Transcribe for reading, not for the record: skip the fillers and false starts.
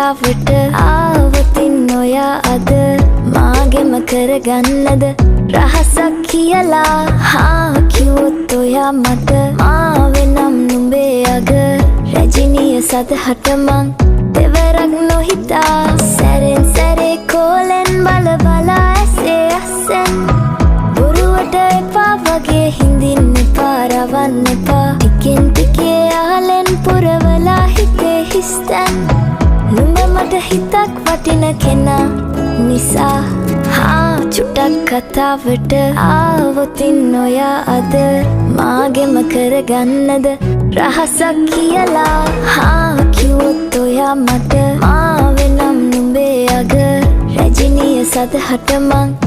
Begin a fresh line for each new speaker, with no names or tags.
කතාවට ආවතින් ඔයා අද මාගෙම කරගන්නද රහසක් කියලා කිව්වොත් ඔයා මට මාවෙනම් නුඹේ අග රැජිනිය සදහට මං දෙවරක් නොහිතා සැරෙන් සැරේ කෝලෙන් බල බලා ඇසේ අස්සෙන් බොරුවට එපා වගේ හිඳින්න එපා රවන්න එපා ටිකෙන් ටිකේ ආලෙන් පුරවලා හිතේ හිස්තැන් නුඹ මට හිතක් වටින කෙනා නිසා චුට්ටක් කතාවට ආවොතින් ඔයා අද මාගෙම කරගන්නද රහසක් කියලා කිව්වොත් ඔයා මට මාවෙනම් නුඹේ අග රැජිනිය සදහට මං